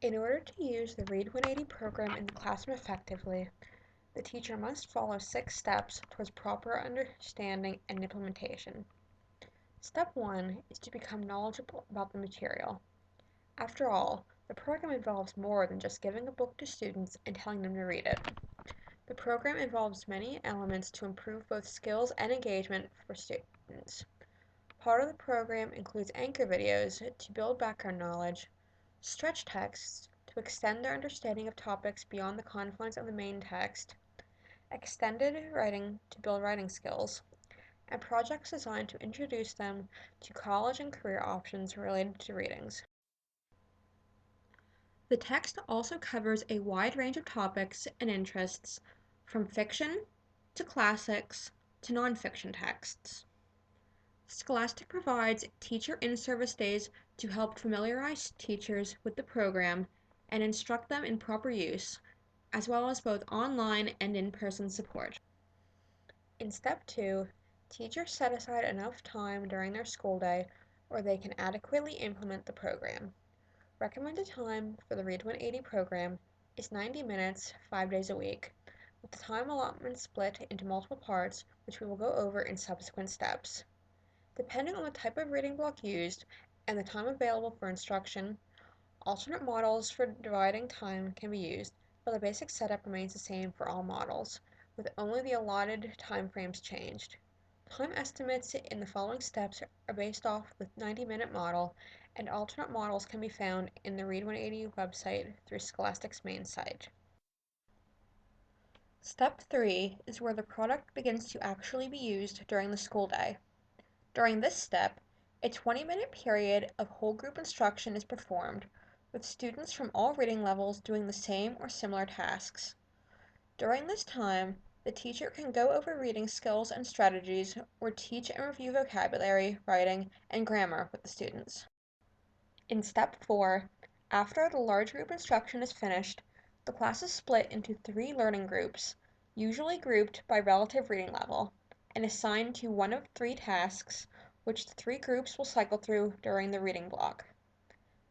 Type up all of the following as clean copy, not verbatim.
In order to use the Read 180 program in the classroom effectively, the teacher must follow 6 steps towards proper understanding and implementation. Step 1 is to become knowledgeable about the material. After all, the program involves more than just giving a book to students and telling them to read it. The program involves many elements to improve both skills and engagement for students. Part of the program includes anchor videos to build background knowledge, stretch texts to extend their understanding of topics beyond the confines of the main text, extended writing to build writing skills, and projects designed to introduce them to college and career options related to readings. The text also covers a wide range of topics and interests, from fiction to classics to nonfiction texts. Scholastic provides teacher in-service days to help familiarize teachers with the program and instruct them in proper use, as well as both online and in-person support. In Step 2, teachers set aside enough time during their school day where they can adequately implement the program. Recommended time for the Read 180 program is 90 minutes, 5 days a week, with the time allotment split into multiple parts, which we will go over in subsequent steps. Depending on the type of reading block used and the time available for instruction, alternate models for dividing time can be used, but the basic setup remains the same for all models, with only the allotted time frames changed. Time estimates in the following steps are based off the 90-minute model, and alternate models can be found in the Read 180 website through Scholastic's main site. Step 3 is where the product begins to actually be used during the school day. During this step, a 20-minute period of whole group instruction is performed, with students from all reading levels doing the same or similar tasks. During this time, the teacher can go over reading skills and strategies or teach and review vocabulary, writing, and grammar with the students. In Step 4, after the large group instruction is finished, the class is split into 3 learning groups, usually grouped by relative reading level, and assigned to one of 3 tasks, which the 3 groups will cycle through during the reading block.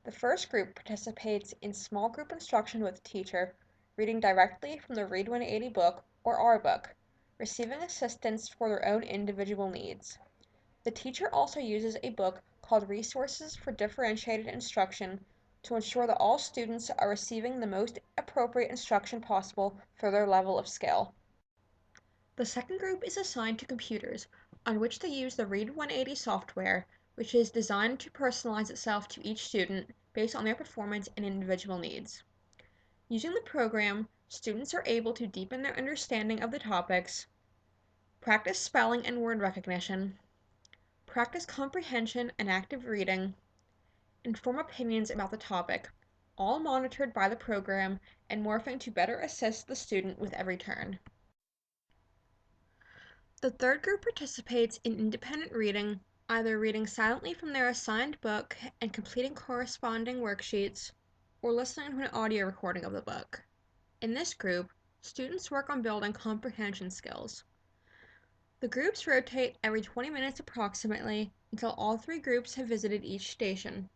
The first group participates in small group instruction with the teacher, reading directly from the Read 180 book or our book, receiving assistance for their own individual needs. The teacher also uses a book called Resources for Differentiated Instruction to ensure that all students are receiving the most appropriate instruction possible for their level of skill. The second group is assigned to computers, on which they use the Read 180 software, which is designed to personalize itself to each student based on their performance and individual needs. Using the program, students are able to deepen their understanding of the topics, practice spelling and word recognition, practice comprehension and active reading, and form opinions about the topic, all monitored by the program and morphing to better assist the student with every turn. The third group participates in independent reading, either reading silently from their assigned book and completing corresponding worksheets, or listening to an audio recording of the book. In this group, students work on building comprehension skills. The groups rotate every 20 minutes approximately until all 3 groups have visited each station.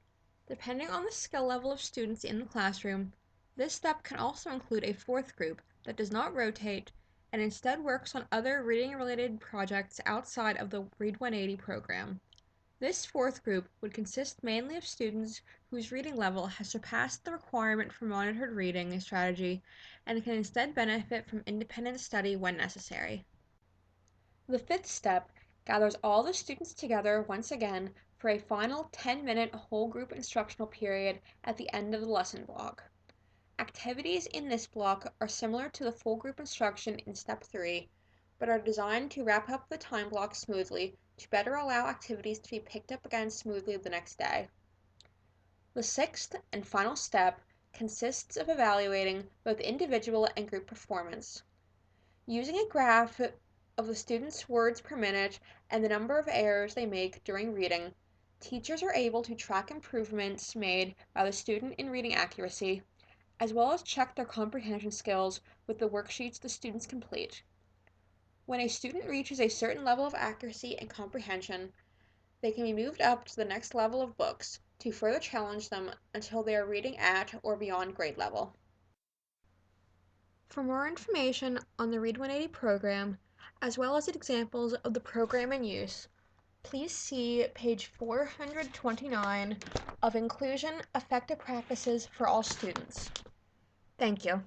Depending on the skill level of students in the classroom, this step can also include a 4th group that does not rotate and instead works on other reading-related projects outside of the Read 180 program. This 4th group would consist mainly of students whose reading level has surpassed the requirement for monitored reading strategy and can instead benefit from independent study when necessary. The 5th step gathers all the students together once again for a final 10-minute whole group instructional period at the end of the lesson block. Activities in this block are similar to the full group instruction in Step 3, but are designed to wrap up the time block smoothly to better allow activities to be picked up again smoothly the next day. The 6th and final step consists of evaluating both individual and group performance. Using a graph of the students' words per minute and the number of errors they make during reading, teachers are able to track improvements made by the student in reading accuracy, as well as check their comprehension skills with the worksheets the students complete. When a student reaches a certain level of accuracy and comprehension, they can be moved up to the next level of books, to further challenge them until they are reading at or beyond grade level. For more information on the Read 180 program, as well as examples of the program in use, please see page 429 of Inclusion Effective Practices for All Students. Thank you.